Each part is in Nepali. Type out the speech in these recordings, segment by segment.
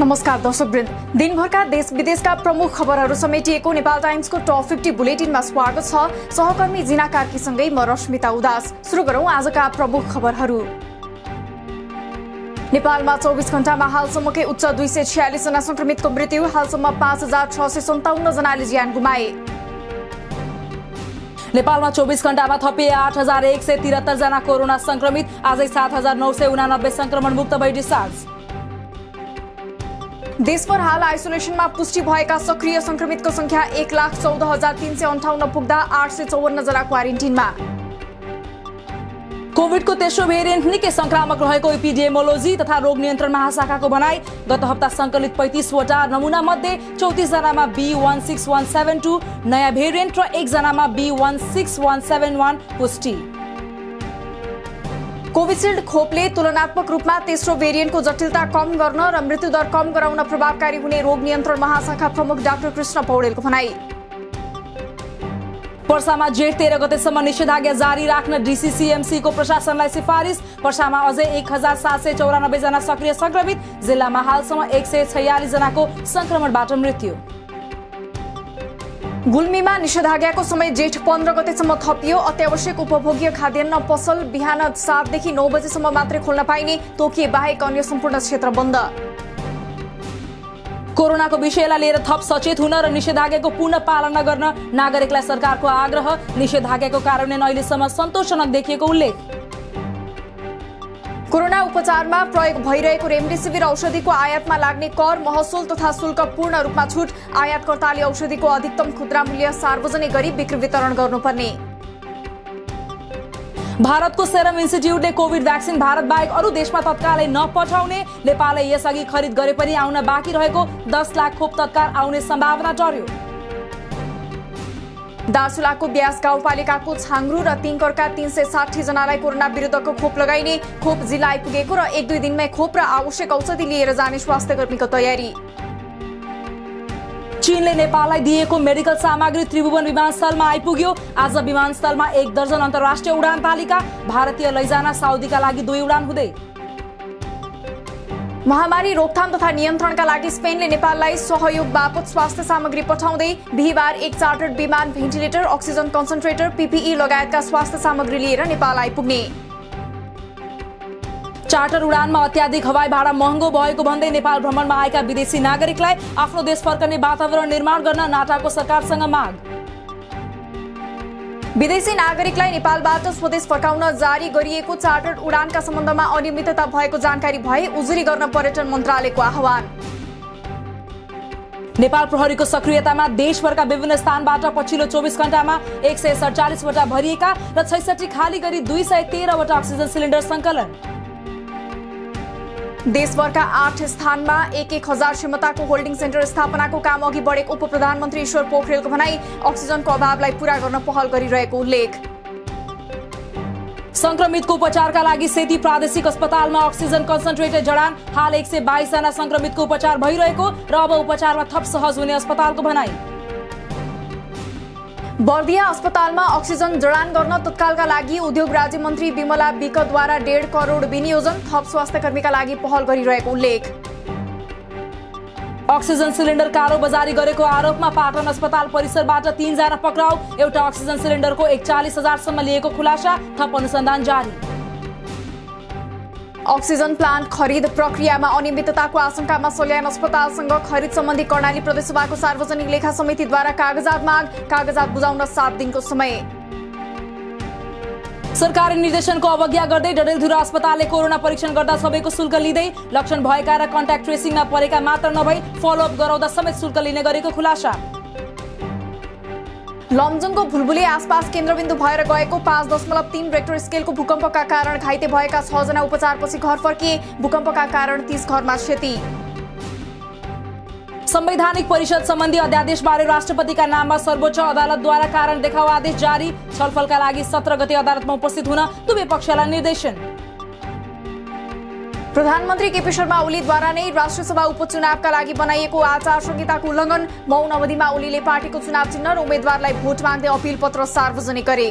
नमस्कार दर्शकवृन्द, दिनभरका देश विदेशका प्रमुख खबरहरू समेटिएको नेपाल टाइम्सको टप 50 बुलेटिनमा स्वागत छ। सहकर्मी जिना कार्कीसँगै म रश्मिता उदास। सुरु गरौँ आजका प्रमुख खबरहरू। नेपालमा 24 घण्टामा हालसम्मकै उच्च 246 जना संक्रमितको मृत्यु। हालसम्म 5657 जनाले ज्यान गुमाए। नेपालमा 24 घण्टामा थपिए 8173 जना कोरोना संक्रमित। आजै 7989 संक्रमण मुक्त भई डिस्चार्ज। देशभर हाल आइसोलेसनमा पुष्टि भएका सक्रिय संक्रमितको संख्या 1,14,358 पुग्दा 854 जना क्वारेन्टिनमा। कोभिडको तेस्रो भेरिएन्ट निकै संक्रामक रहेको एपिडेमियोलोजी तथा रोग नियन्त्रण महाशाखाको भनाई। गत हप्ता संकलित 35 वटा नमुना मध्ये 34 जनामा B16172 नयाँ भेरिएन्ट र 1 जनामा B16171 पुष्टि। कोभिसिल्ड खोपले तुलनात्मक रूपमा तेस्रो भेरिएन्टको जटिलता कम गर्न र मृत्युदर कम गराउन प्रभावकारी हुने रोग नियन्त्रण महाशाखा प्रमुख डाक्टर कृष्ण पौडेलको भनाई। पर्सामा जेठ 13 गतेसम्म निषेधाज्ञा जारी राख्न DCCMC को प्रशासनलाई सिफारिस। पर्सामा अझै 1794 जना सक्रिय संक्रमित। जिल्लामा हालसम्म 146 जनाको संक्रमणबाट मृत्यु। गुल्मीमा निषेधाज्ञाको समय जेठ 15 गतेसम्म थपियो। अत्यावश्यक उपभोग्य खाद्यान्न पसल बिहान 7 देखि 9 बजेसम्म मात्रै खोल्न पाइने, तोकिए बाहेक अन्य सम्पूर्ण क्षेत्र बन्द। कोरोनाको विषयलाई लिएर थप सचेत हुन र निषेधाज्ञाको पूर्ण पालना गर्न नागरिकलाई सरकारको आग्रह। निषेधाज्ञाको कार्यान्वयन अहिलेसम्म सन्तोषजनक देखिएको उल्लेख। कोरोना उपचारमा प्रयोग भइरहेको रेमडेसिभिर औषधिको आयातमा लाग्ने कर, महसुल तथा शुल्क पूर्ण रूपमा छुट। आयातकर्ताले औषधिको अधिकतम खुद्रा मूल्य सार्वजनिक गरी बिक्री वितरण गर्नुपर्ने। भारतको सेरम इन्स्टिच्युटले कोभिड भ्याक्सिन भारत बाहेक अरू देशमा तत्कालै नपठाउने। नेपालले यसअघि खरिद गरे पनि आउन बाँकी रहेको 10 लाख खोप तत्काल आउने सम्भावना टर्यो। दार्चुलाको ब्यास गाउँपालिकाको छाङ्ग्रु र तिङकरका 360 जनालाई कोरोना विरुद्धको खोप लगाइने। खोप जिल्ला आइपुगेको र 1-2 दिनमै खोप र आवश्यक औषधि लिएर जाने स्वास्थ्य कर्मीको तयारी। चीनले नेपाललाई दिएको मेडिकल सामग्री त्रिभुवन विमानस्थलमा आइपुग्यो। आज विमानस्थलमा 1 दर्जन अन्तर्राष्ट्रिय उडान तालिका। भारतीय लैजान साउदीका लागि 2 उडान हुँदै। महामारी रोकथाम तथा नियन्त्रणका लागि स्पेनले नेपाललाई सहयोग बापत स्वास्थ्य सामग्री पठाउँदै। बिहीबार एक चार्टर्ड विमान भेन्टिलेटर, अक्सिजन कन्सन्ट्रेटर, PPE लगायतका स्वास्थ्य सामग्री लिएर नेपाल आइपुग्ने। चार्टर उडानमा अत्याधिक हवाई भाडा महँगो भएको भन्दै नेपाल भ्रमणमा आएका विदेशी नागरिकलाई आफ्नो देश फर्कने वातावरण निर्माण गर्न नाटाको सरकारसँग माग। विदेशी नागरिकलाई नेपालबाट स्वदेश फर्काउन जारी गरिएको चार्टर्ड उडानका सम्बन्धमा अनियमितता भएको जानकारी भए उजुरी गर्न पर्यटन मन्त्रालयको आह्वान। नेपाल प्रहरीको सक्रियतामा देशभरका विभिन्न स्थानबाट पछिल्लो 24 घण्टामा 147 वटा भरिएका र 66 खाली गरी 213 वटा अक्सिजन सिलिन्डर संकलन। देशभरका 8 स्थानमा 1,000 क्षमताको होल्डिङ सेन्टर स्थापनाको काम अघि बढेको उप प्रधानमन्त्री ईश्वर पोखरेलको भनाई। अक्सिजनको अभावलाई पूरा गर्न पहल गरिरहेको उल्लेख। संक्रमितको उपचारका लागि सेती प्रादेशिक अस्पतालमा अक्सिजन कन्सन्ट्रेटर जडान। हाल 122 जना संक्रमितको उपचार भइरहेको र अब उपचारमा थप सहज हुने अस्पतालको भनाई। बर्दिया अस्पतालमा अक्सिजन जडान गर्न तत्कालका लागि उद्योग राज्य मन्त्री विमला विकद्वारा 1.5 करोड विनियोजन। थप स्वास्थ्य कर्मीका लागि पहल गरिरहेको उल्लेख। अक्सिजन सिलिन्डर कारोबारी गरेको आरोपमा पाटन अस्पताल परिसरबाट 3 जना पक्राउ। एउटा अक्सिजन सिलिन्डरको 41,000 सम्म लिएको खुलासा। थप अनुसन्धान जारी। अक्सिजन प्लान्ट खरिद प्रक्रियामा अनियमितताको आशंकामा सल्यान अस्पतालसँग खरिद सम्बन्धी कर्णाली प्रदेशसभाको सार्वजनिक लेखा समितिद्वारा कागजात माग। कागजात बुझाउन 7 दिनको समय। सरकारी निर्देशनको अवज्ञा गर्दै डडेलधुरा अस्पतालले कोरोना परीक्षण गर्दा सबैको शुल्क लिँदै। लक्षण भएका र कन्ट्याक्ट ट्रेसिङमा परेका मात्र नभई फलोअप गराउँदा समेत शुल्क लिने गरेको खुलासा। लमजुङको भुलभुले आसपास केन्द्रबिन्दु भएर गएको 5.3 रेक्टर स्केलको भूकम्पका कारण घाइते भएका 6 जना उपचारपछि घर फर्किए। भूकम्पका कारण 30 घरमा क्षति। संवैधानिक परिषद सम्बन्धी अध्यादेशबारे राष्ट्रपतिका नाममा सर्वोच्च अदालतद्वारा कारण देखाउ आदेश जारी। छलफलका लागि 17 गते अदालतमा उपस्थित हुन दुवै पक्षलाई निर्देशन। प्रधानमन्त्री केपी शर्मा ओलीद्वारा नै राष्ट्रसभा उपचुनावका लागि बनाइएको आचार संहिताको उल्लङ्घन। मौन अवधिमा ओलीले पार्टीको चुनाव चिन्ह र उम्मेद्वारलाई भोट माग्दै अपिल पत्र सार्वजनिक गरे।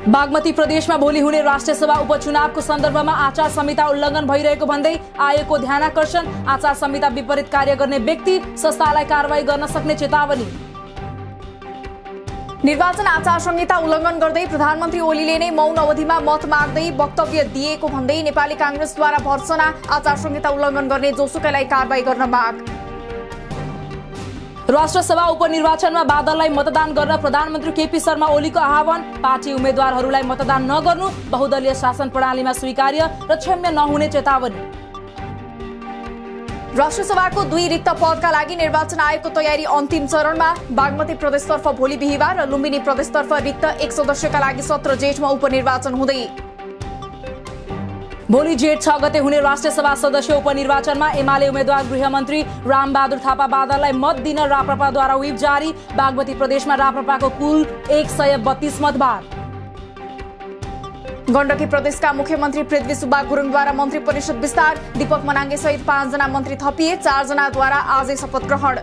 बागमती प्रदेशमा भोलि हुने राष्ट्रिय सभा उपचुनावको सन्दर्भमा आचार संहिता उल्लङ्घन भइरहेको भन्दै आयोगको ध्यानाकर्षण। आचार संहिता विपरीत कार्य गर्ने व्यक्ति संस्थालाई कारबाही गर्न सक्ने चेतावनी। निर्वाचन आचार संहिता उल्लङ्घन गर्दै प्रधानमन्त्री ओलीले नै मौन अवधिमा मत माग्दै वक्तव्य दिएको भन्दै नेपाली कांग्रेसद्वारा भर्सना। आचार संहिता उल्लङ्घन गर्ने जोसुकैलाई कारबाही गर्न माग। राष्ट्र सभा उपनिर्वाचनमा बादललाई मतदान गर्न प्रधानमन्त्री केपी शर्मा ओलीको आह्वान। पार्टी उम्मेद्वारहरूलाई मतदान नगर्नु बहुदलीय शासन प्रणालीमा स्वीकार्य र क्षम्य नहुने चेतावनी। राष्ट्र सभाको 2 रिक्त पदका लागि निर्वाचन आयोगको तयारी अन्तिम चरणमा। बागमती प्रदेशतर्फ भोलि बिहीबार र लुम्बिनी प्रदेशतर्फ रिक्त 1 सदस्यका लागि 17 जेठमा उपनिर्वाचन हुँदै। भोलि जेठ 6 गते हुने राष्ट्रिय सभा सदस्य उपनिर्वाचनमा एमाले उम्मेद्वार गृहमन्त्री रामबहादुर थापा बादललाई मत दिन राप्रपाद्वारा व्हिप जारी। बागमती प्रदेशमा राप्रपाको कुल 132 मतभार। गण्डकी प्रदेशका मुख्यमन्त्री पृथ्वी सुब्बा गुरुङद्वारा मन्त्री परिषद विस्तार। दीपक मनाङ्गे सहित 5 जना मन्त्री थपिए। 4 जनाद्वारा आजै शपथ ग्रहण।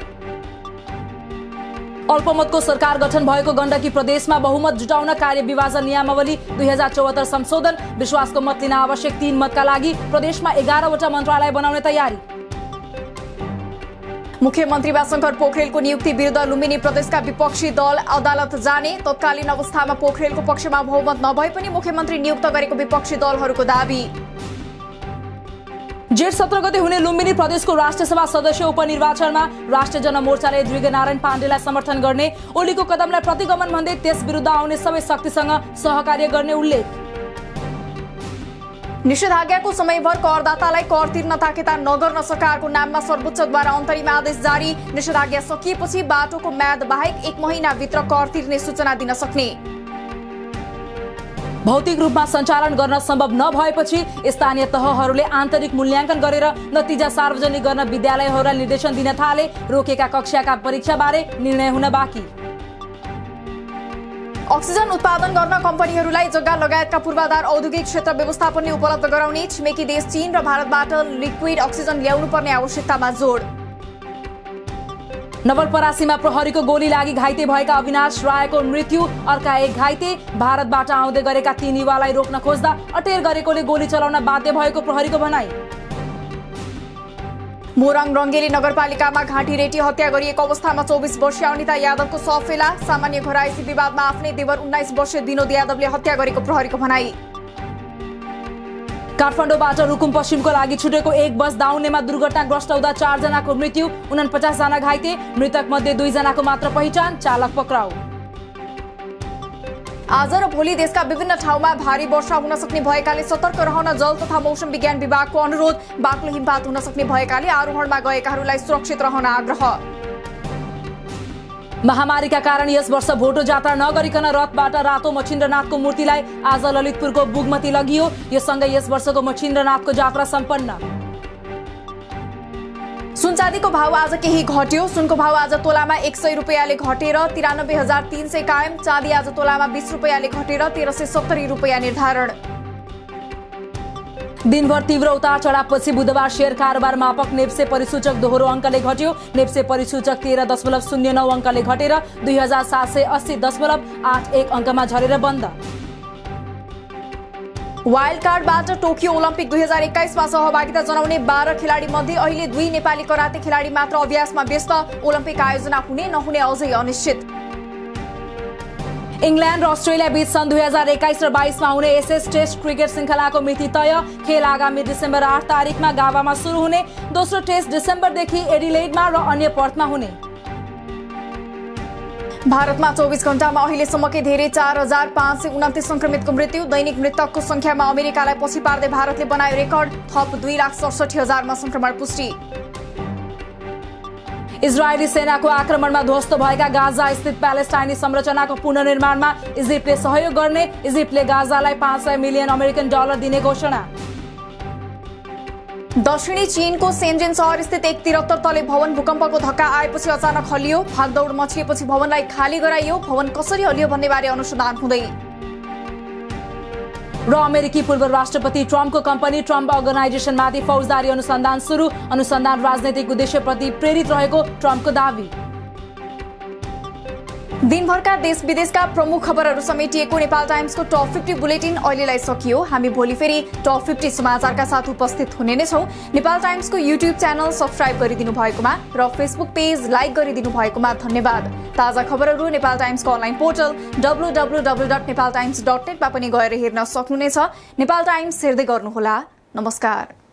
अल्पमतको सरकार गठन भएको गण्डकी प्रदेशमा बहुमत जुटाउन कार्य विभाजन नियमावली 2074 संशोधन। विश्वासको मत लिन आवश्यक 3 मतका लागि प्रदेशमा 11 वटा मन्त्रालय बनाउने तयारी। मुख्यमन्त्री बाशंकर पोखरेलको नियुक्ति विरुद्ध लुम्बिनी प्रदेशका विपक्षी दल अदालत जाने। तत्कालीन अवस्थामा पोखरेलको पक्षमा बहुमत नभए पनि मुख्यमन्त्री नियुक्त गरेको विपक्षी दलहरूको दाबी। जेठ 17 गते हुने लुम्बिनी प्रदेशको राष्ट्रिय सभा सदस्य उपनिर्वाचनमा राष्ट्रिय जनमोर्चाले दृगनारायण पाण्डेलाई समर्थन गर्ने। ओलीको कदमलाई प्रतिगमन भन्दै त्यस विरुद्ध आउने सबै शक्तिसँग सहकार्य गर्ने उल्लेख। निषेधाज्ञाको समयभर करदातालाई कर तिर्न ताकेता नगर्न सरकारको नाममा सर्वोच्चद्वारा अन्तरिम आदेश जारी। निषेधाज्ञा सकिएपछि बाटोको म्याद बाहेक 1 महिनाभित्र कर तिर्ने सूचना दिन सक्ने। भौतिक रूपमा सञ्चालन गर्न सम्भव नभएपछि स्थानीय तहहरूले आन्तरिक मूल्याङ्कन गरेर नतिजा सार्वजनिक गर्न विद्यालयहरूलाई निर्देशन दिन थाले। रोकेका कक्षाका परीक्षाबारे निर्णय हुन बाँकी। अक्सिजन उत्पादन गर्न कम्पनीहरूलाई जग्गा लगायतका पूर्वाधार औद्योगिक क्षेत्र व्यवस्थापनले उपलब्ध गराउने। छिमेकी देश चीन र भारतबाट लिक्विड अक्सिजन ल्याउनुपर्ने आवश्यकतामा जोड। नवलपरासीमा प्रहरीको गोली लागि घाइते भएका अविनाश रायको मृत्यु। अर्का 1 घाइते। भारतबाट आउँदै गरेका 3 युवालाई रोक्न खोज्दा अटेर गरेकोले गोली चलाउन बाध्य भएको प्रहरीको भनाई। मोरङ रङ्गेली नगरपालिकामा घाँटी रेटी हत्या गरिएको अवस्थामा 24 वर्षीय अनिता यादवको शव फेला। सामान्य घरायसी विवादमा आफ्नै देवर 19 वर्षीय विनोद यादवले हत्या गरेको प्रहरीको भनाई। काठमाडौँबाट रुकुम पश्चिमको लागि छुटेको 1 बस दाउनेमा दुर्घटनाग्रस्त हुँदा 4 जनाको मृत्यु, 49 जना घाइते। मृतक मध्ये 2 जनाको मात्र पहिचान, चालक पक्राउ। आज र भोलि देशका विभिन्न ठाउँमा भारी वर्षा हुन सक्ने भएकाले सतर्क रहन जल तथा मौसम विज्ञान विभागको अनुरोध। बाक्लो हिमपात हुन सक्ने भएकाले आरोहणमा गएकाहरूलाई सुरक्षित रहन आग्रह। महामारीका कारण यस वर्ष भोटो जात्रा नगरिकन रथबाट रातो मच्छिन्द्रनाथको मूर्तिलाई आज ललितपुरको बुगमती लगियो। यो सँगै यस वर्षको मच्छिन्द्रनाथको जात्रा सम्पन्न। सुनचाँदीको भाव आज केही घट्यो। सुनको भाव आज तोलामा 100 रुपैयाँले घटेर 93,300 कायम। चाँदी आज तोलामा 20 रुपैयाँले घटेर 1370 रुपैयाँ निर्धारण। दिनभर तीव्र उतार चढावपछि बुधबार शेयर कारोबार मापक नेप्से परिसूचक दोहोरो अङ्कले घट्यो। नेप्से परिसूचक 13.09 अङ्कले घटेर 2780.81 अङ्कमा झरेर बन्द। वाइल्ड कार्डबाट टोकियो ओलम्पिक 2021 मा सहभागिता जनाउने 12 खेलाडी मध्ये अहिले 2 नेपाली कराते खेलाडी मात्र अभ्यासमा व्यस्त। ओलम्पिक आयोजना हुने नहुने अझै अनिश्चित। इंग्ल्यान्ड र अस्ट्रेलिया बीच सन् 2021 र 22 मा हुने एसएस टेस्ट क्रिकेट श्रृङ्खलाको मिति तय। खेल आगामी डिसेम्बर 8 तारिखमा गाभामा सुरु हुने। दोस्रो टेस्ट डिसेम्बरदेखि एडिलेडमा र अन्य पर्थमा हुने। भारतमा 24 घण्टामा अहिलेसम्मकै धेरै 4529 संक्रमितको मृत्यु। दैनिक मृतकको संख्यामा अमेरिकालाई पछि पार्दै भारतले बनायो रेकर्ड। थप 2,67,000 मा संक्रमण पुष्टि। इजरायली सेनाको आक्रमणमा ध्वस्त भएका गाजा स्थित प्यालेस्टाइनी संरचनाको पुनर्निर्माणमा इजिप्टले सहयोग गर्ने। इजिप्टले गाजालाई $500 मिलियन अमेरिकन डलर दिने घोषणा। दक्षिणी चीनको सेन्जेन शहर स्थित एक 73 तले भवन भूकम्पको धक्का आएपछि अचानक हल्लियो। भागदौड मचिएपछि भवनलाई खाली गराइयो। भवन कसरी हल्लियो भन्ने बारे अनुसन्धान हुँदै। र अमेरिकी पूर्व राष्ट्रपति ट्रम्पको कम्पनी ट्रम्प अर्गनाइजेसनमाथि फौजदारी अनुसन्धान सुरु। अनुसन्धान राजनैतिक उद्देश्यप्रति प्रेरित रहेको ट्रम्पको दावी। दिनभरका देश विदेशका प्रमुख खबरहरू समेटिएको नेपाल टाइम्सको टप 50 बुलेटिन अहिलेलाई सकियो। हामी भोलि फेरि टप 50 समाचारका साथ उपस्थित हुने नै छौं। नेपाल टाइम्सको युट्युब च्यानल सब्स्क्राइब गरिदिनु भएकोमा र फेसबुक पेज लाइक गरिदिनु भएकोमा धन्यवाद। ताजा खबरहरू नेपाल टाइम्सको अनलाइन पोर्टल www.nepaltimes.net मा पनि गएर हेर्न सक्नुहुनेछ। नेपाल टाइम्स हेर्दै गर्नुहोला। नमस्कार।